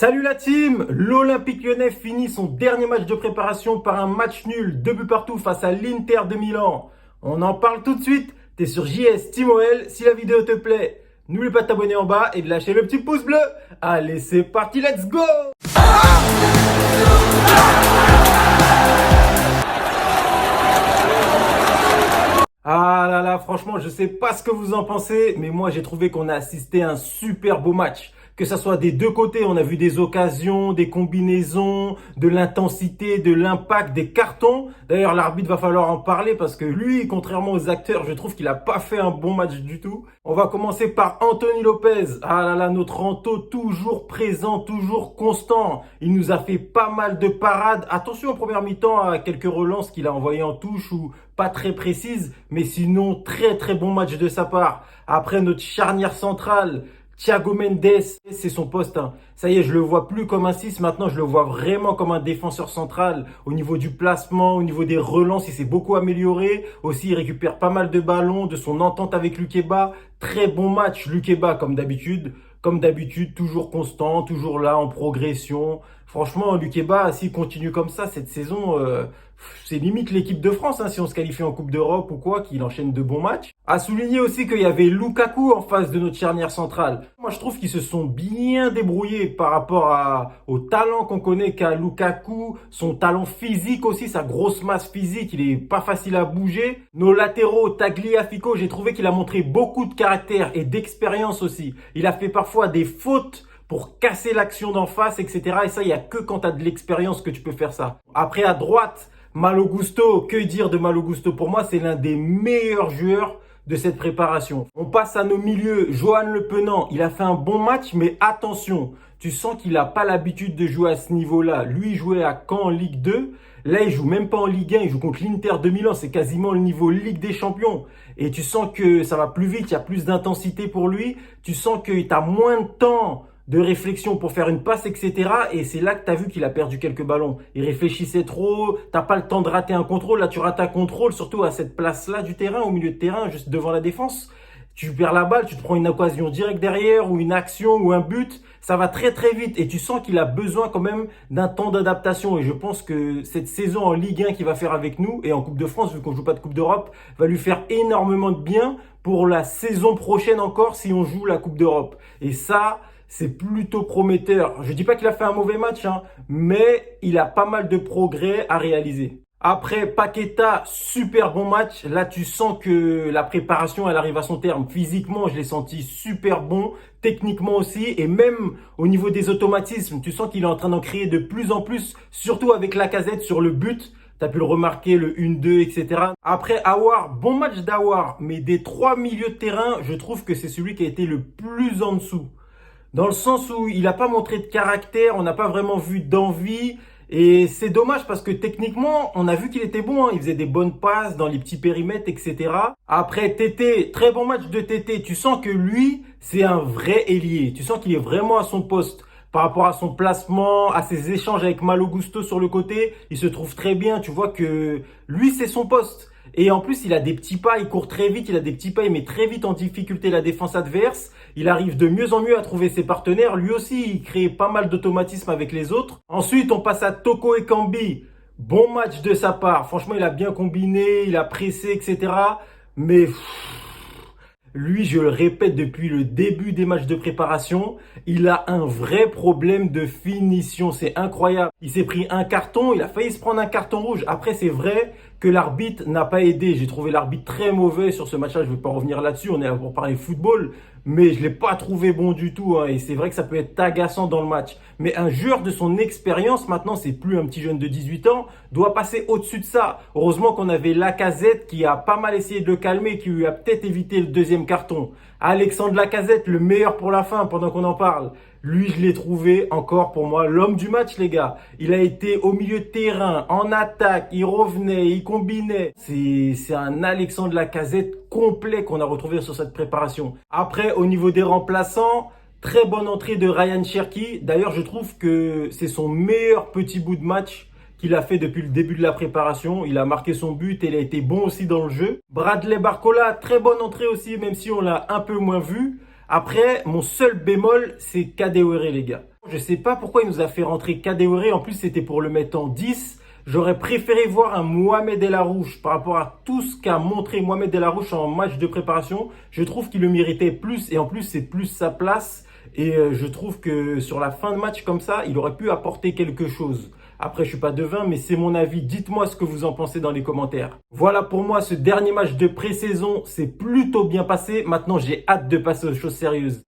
Salut la team! L'Olympique Lyonnais finit son dernier match de préparation par un match nul, 2 buts partout face à l'Inter de Milan. On en parle tout de suite, t'es sur JS Team OL. Si la vidéo te plaît, n'oublie pas de t'abonner en bas et de lâcher le petit pouce bleu. Allez, c'est parti, let's go! Ah là là, franchement, je sais pas ce que vous en pensez, mais moi j'ai trouvé qu'on a assisté à un super beau match. Que ça soit des deux côtés, on a vu des occasions, des combinaisons, de l'intensité, de l'impact, des cartons. D'ailleurs, l'arbitre va falloir en parler parce que lui, contrairement aux acteurs, je trouve qu'il a pas fait un bon match du tout. On va commencer par Anthony Lopez. Ah là là, notre Anto, toujours présent, toujours constant. Il nous a fait pas mal de parades. Attention en première mi-temps à quelques relances qu'il a envoyées en touche ou pas très précises, mais sinon très très bon match de sa part. Après, notre charnière centrale, Thiago Mendes, c'est son poste, hein. Ça y est, je le vois plus comme un 6. Maintenant, je le vois vraiment comme un défenseur central. Au niveau du placement, au niveau des relances, il s'est beaucoup amélioré. Aussi, il récupère pas mal de ballons, de son entente avec Lukeba. Très bon match, Lukeba, comme d'habitude. Comme d'habitude, toujours constant, toujours là, en progression. Franchement, Lukeba, s'il continue comme ça cette saison, c'est limite l'équipe de France, hein, si on se qualifie en Coupe d'Europe ou quoi, qu'il enchaîne de bons matchs. À souligner aussi qu'il y avait Lukaku en face de notre charnière centrale. Moi, je trouve qu'ils se sont bien débrouillés par rapport au talent qu'on connaît qu'a Lukaku, son talent physique aussi, sa grosse masse physique, il est pas facile à bouger. Nos latéraux, Tagliafico, j'ai trouvé qu'il a montré beaucoup de caractère et d'expérience aussi. Il a fait parfois des fautes pour casser l'action d'en face, etc. Et ça, il n'y a que quand tu as de l'expérience que tu peux faire ça. Après, à droite, Malo Gusto, que dire de Malo Gusto? Pour moi, c'est l'un des meilleurs joueurs de cette préparation. On passe à nos milieux. Johan Le Penant, il a fait un bon match, mais attention, tu sens qu'il n'a pas l'habitude de jouer à ce niveau-là. Lui, il jouait à Caen en Ligue 2. Là, il joue même pas en Ligue 1, il joue contre l'Inter de Milan. C'est quasiment le niveau Ligue des Champions. Et tu sens que ça va plus vite, il y a plus d'intensité pour lui. Tu sens qu'il t'a moins de temps de réflexion pour faire une passe, etc. Et c'est là que tu as vu qu'il a perdu quelques ballons. Il réfléchissait trop, t'as pas le temps de rater un contrôle. Là, tu rates un contrôle, surtout à cette place-là du terrain, au milieu de terrain, juste devant la défense. Tu perds la balle, tu te prends une occasion directe derrière ou une action ou un but. Ça va très très vite et tu sens qu'il a besoin quand même d'un temps d'adaptation. Et je pense que cette saison en Ligue 1 qu'il va faire avec nous et en Coupe de France, vu qu'on joue pas de Coupe d'Europe, va lui faire énormément de bien pour la saison prochaine encore si on joue la Coupe d'Europe. Et ça, c'est plutôt prometteur. Je dis pas qu'il a fait un mauvais match, hein, mais il a pas mal de progrès à réaliser. Après, Paqueta, super bon match. Là, tu sens que la préparation, elle arrive à son terme. Physiquement, je l'ai senti super bon. Techniquement aussi. Et même au niveau des automatismes, tu sens qu'il est en train d'en créer de plus en plus. Surtout avec Lacazette sur le but. Tu as pu le remarquer, le 1-2, etc. Après, Aouar, bon match d'Aouar. Mais des trois milieux de terrain, je trouve que c'est celui qui a été le plus en dessous. Dans le sens où il n'a pas montré de caractère, on n'a pas vraiment vu d'envie. Et c'est dommage parce que techniquement, on a vu qu'il était bon, hein. Il faisait des bonnes passes dans les petits périmètres, etc. Après, Tété, très bon match de Tété. Tu sens que lui, c'est un vrai ailier. Tu sens qu'il est vraiment à son poste. Par rapport à son placement, à ses échanges avec Malo Gusto sur le côté, il se trouve très bien. Tu vois que lui, c'est son poste. Et en plus, il a des petits pas, il court très vite, il a des petits pas, il met très vite en difficulté la défense adverse. Il arrive de mieux en mieux à trouver ses partenaires. Lui aussi, il crée pas mal d'automatisme avec les autres. Ensuite, on passe à Toko Ekambi. Bon match de sa part. Franchement, il a bien combiné, il a pressé, etc. Mais lui, je le répète depuis le début des matchs de préparation, il a un vrai problème de finition. C'est incroyable. Il s'est pris un carton, il a failli se prendre un carton rouge. Après, c'est vrai que l'arbitre n'a pas aidé. J'ai trouvé l'arbitre très mauvais sur ce match-là. Je ne vais pas revenir là-dessus. On est là pour parler football. Mais je ne l'ai pas trouvé bon du tout, hein. Et c'est vrai que ça peut être agaçant dans le match. Mais un joueur de son expérience, maintenant, c'est plus un petit jeune de 18 ans, doit passer au-dessus de ça. Heureusement qu'on avait Lacazette qui a pas mal essayé de le calmer, qui lui a peut-être évité le deuxième carton. Alexandre Lacazette, le meilleur pour la fin, pendant qu'on en parle. Lui, je l'ai trouvé encore pour moi l'homme du match, les gars. Il a été au milieu de terrain, en attaque, il revenait, il combinait. C'est un Alexandre Lacazette complet qu'on a retrouvé sur cette préparation. Après, au niveau des remplaçants, très bonne entrée de Ryan Cherki. D'ailleurs, je trouve que c'est son meilleur petit bout de match qu'il a fait depuis le début de la préparation. Il a marqué son but et il a été bon aussi dans le jeu. Bradley Barcola, très bonne entrée aussi, même si on l'a un peu moins vu. Après, mon seul bémol, c'est Kadewere, les gars. Je sais pas pourquoi il nous a fait rentrer Kadewere. En plus, c'était pour le mettre en 10. J'aurais préféré voir un Mohamed El Arouche par rapport à tout ce qu'a montré Mohamed El Arouche en match de préparation. Je trouve qu'il le méritait plus et en plus, c'est plus sa place. Et je trouve que sur la fin de match comme ça, il aurait pu apporter quelque chose. Après, je suis pas devin, mais c'est mon avis. Dites-moi ce que vous en pensez dans les commentaires. Voilà pour moi, ce dernier match de pré-saison, c'est plutôt bien passé. Maintenant, j'ai hâte de passer aux choses sérieuses.